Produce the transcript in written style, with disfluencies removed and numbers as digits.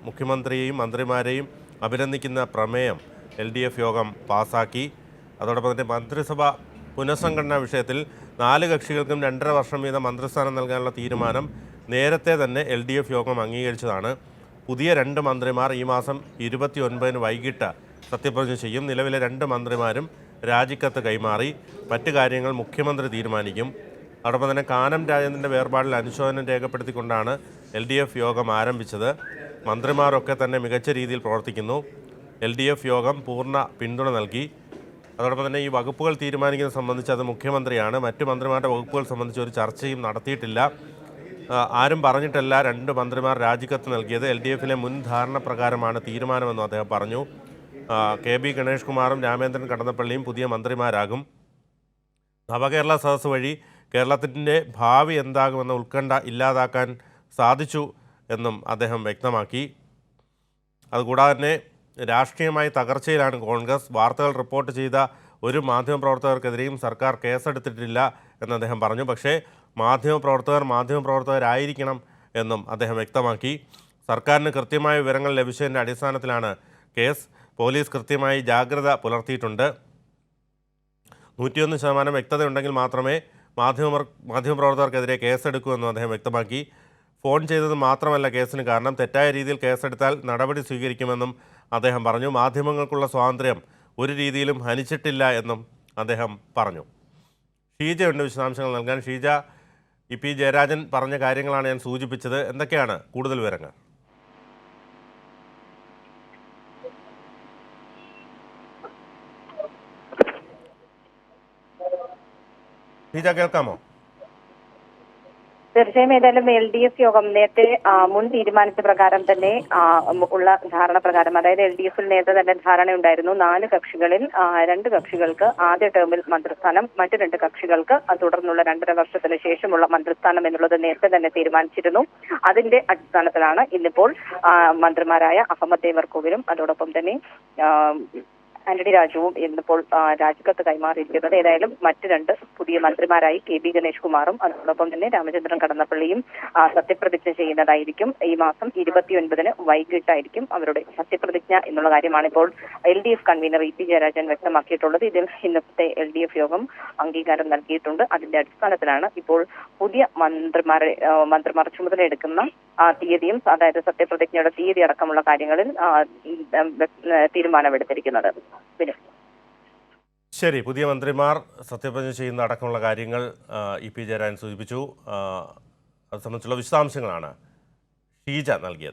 മുഖ്യമന്ത്രിയെയും മന്ത്രിമാരെയും അഭിനന്ദിക്കുന്ന പ്രമേയം LDF യോഗം പാസാക്കി. അതോടൊപ്പം തന്നെ മന്ത്രിസഭ പുനഃസംഘടനാ വിഷയത്തിൽ 4 കക്ഷികൾക്കും 2.5 വർഷം വീതം മന്ത്രിസ്ഥാനം നൽകാനുള്ള തീരുമാനം നേരത്തെ തന്നെ LDF യോഗം അംഗീകരിച്ചതാണ്. പുതിയ 2 മന്ത്രിമാർ ഈ മാസം 29-ന് വൈകിട്ട് സത്യപ്രതിജ്ഞ ചെയ്യും. നിലവിലെ 2 മന്ത്രിമാരും രാജിക്കത്ത് കൈമാറി. മറ്റ് കാര്യങ്ങൾ മുഖ്യമന്ത്രി തീരുമാനിക്കും. അതോടൊപ്പം തന്നെ കാനം രാജേന്ദ്രൻ്റെ വേർപാടിൽ അനുശോചനം രേഖപ്പെടുത്തിക്കൊണ്ടാണ് LDF യോഗം ആരംഭിച്ചത്. മന്ത്രിമാരൊക്കെ തന്നെ മികച്ച രീതിയിൽ പ്രവർത്തിക്കുന്നു. LDF യോഗം പൂർണ്ണ പിന്തുണ നൽകി. അതോടൊപ്പം തന്നെ ഈ വകുപ്പുകൾ തീരുമാനിക്കുന്നത് സംബന്ധിച്ച് അത് മുഖ്യമന്ത്രിയാണ്. മറ്റു മന്ത്രിമാരുടെ വകുപ്പുകൾ സംബന്ധിച്ച് ഒരു ചർച്ചയും നടത്തിയിട്ടില്ല. ആരും പറഞ്ഞിട്ടല്ല 2 മന്ത്രിമാർ രാജിക്കത്ത് നൽകിയത്. LDFിലെ മുൻ ധാരണ പ്രകാരമാണ് തീരുമാനമെന്നും അദ്ദേഹം പറഞ്ഞു. KB ഗണേഷ് കുമാറും രാമേന്ദ്രൻ കടന്നപ്പള്ളിയും പുതിയ മന്ത്രിമാരാകും. നവകേരള സദസ്സ് വഴി കേരളത്തിൻ്റെ ഭാവി എന്താകുമെന്ന ഉത്കണ്ഠ ഇല്ലാതാക്കാൻ സാധിച്ചു എന്നും അദ്ദേഹം വ്യക്തമാക്കി. അതുകൂടാതെ തന്നെ രാഷ്ട്രീയമായി തകർച്ചയിലാണ് കോൺഗ്രസ്. വാർത്തകൾ റിപ്പോർട്ട് ചെയ്ത ഒരു മാധ്യമപ്രവർത്തകർക്കെതിരെയും സർക്കാർ കേസെടുത്തിട്ടില്ല എന്ന് അദ്ദേഹം പറഞ്ഞു. പക്ഷേ മാധ്യമപ്രവർത്തകരായിരിക്കണം എന്നും അദ്ദേഹം വ്യക്തമാക്കി. സർക്കാരിന് കൃത്യമായ വിവരങ്ങൾ ലഭിച്ചതിൻ്റെ അടിസ്ഥാനത്തിലാണ് കേസ്. പോലീസ് കൃത്യമായി ജാഗ്രത പുലർത്തിയിട്ടുണ്ട്. 101% വ്യക്തതയുണ്ടെങ്കിൽ മാത്രമേ മാധ്യമപ്രവർത്തകർക്കെതിരെ കേസെടുക്കൂ എന്നും അദ്ദേഹം വ്യക്തമാക്കി. ഫോൺ ചെയ്തത് മാത്രമല്ല കേസിന് കാരണം, തെറ്റായ രീതിയിൽ കേസെടുത്താൽ നടപടി സ്വീകരിക്കുമെന്നും അദ്ദേഹം പറഞ്ഞു. മാധ്യമങ്ങൾക്കുള്ള സ്വാതന്ത്ര്യം ഒരു രീതിയിലും ഹനിച്ചിട്ടില്ല എന്നും അദ്ദേഹം പറഞ്ഞു. ഷീജയുണ്ട് വിശദാംശങ്ങൾ നൽകാൻ. ഷീജ, EP ജയരാജൻ പറഞ്ഞ കാര്യങ്ങളാണ് ഞാൻ സൂചിപ്പിച്ചത്. എന്തൊക്കെയാണ് കൂടുതൽ വിവരങ്ങൾ? ഷീജ, കേൾക്കാമോ? തീർച്ചയായും. ഏതായാലും LDF യോഗം നേരത്തെ മുൻ തീരുമാനിച്ച പ്രകാരം തന്നെ ഉള്ള ധാരണ പ്രകാരം, അതായത് LDFിൽ നേരത്തെ തന്നെ ധാരണയുണ്ടായിരുന്നു. 4 കക്ഷികളിൽ 2 കക്ഷികൾക്ക് ആദ്യ ടേമിൽ മന്ത്രിസ്ഥാനം, മറ്റു 2 കക്ഷികൾക്ക് തുടർന്നുള്ള 2.5 വർഷത്തിന് ശേഷമുള്ള മന്ത്രിസ്ഥാനം എന്നുള്ളത് നേരത്തെ തന്നെ തീരുമാനിച്ചിരുന്നു. അതിന്റെ അടിസ്ഥാനത്തിലാണ് ഇന്നിപ്പോൾ മന്ത്രിമാരായ അഹമ്മദ് ദേവർകോവിലും അതോടൊപ്പം തന്നെ ആന്റണി രാജുവും ഇന്നിപ്പോൾ രാജിക്കത്ത് കൈമാറിയിരിക്കുന്നത്. ഏതായാലും മറ്റ് 2 പുതിയ മന്ത്രിമാരായി KB ഗണേഷ് കുമാറും അതോടൊപ്പം തന്നെ രാമചന്ദ്രൻ കടന്നപ്പള്ളിയും സത്യപ്രതിജ്ഞ ചെയ്യുന്നതായിരിക്കും. ഈ മാസം 29-ന് വൈകിട്ടായിരിക്കും അവരുടെ സത്യപ്രതിജ്ഞ എന്നുള്ള കാര്യമാണ് ഇപ്പോൾ LDF കൺവീനർ EP ജയരാജൻ വ്യക്തമാക്കിയിട്ടുള്ളത്. ഇതിൽ ഇന്നത്തെ LDF യോഗം അംഗീകാരം നൽകിയിട്ടുണ്ട്. അതിന്റെ അടിസ്ഥാനത്തിലാണ് ഇപ്പോൾ പുതിയ മന്ത്രിമാർ ചുമതലയെടുക്കുന്ന തീയതിയും, അതായത് സത്യപ്രതിജ്ഞയുടെ തീയതി അടക്കമുള്ള കാര്യങ്ങളിൽ തീരുമാനമെടുത്തിരിക്കുന്നത്. ശരി, പുതിയ മന്ത്രിമാർ സത്യപ്രതിജ്ഞ ചെയ്യുന്ന അടക്കമുള്ള കാര്യങ്ങൾ EP ജയരാജൻ സൂചിപ്പിച്ചു. അത് സംബന്ധിച്ചുള്ള വിശദാംശങ്ങളാണ് ഷീജ നൽകിയത്.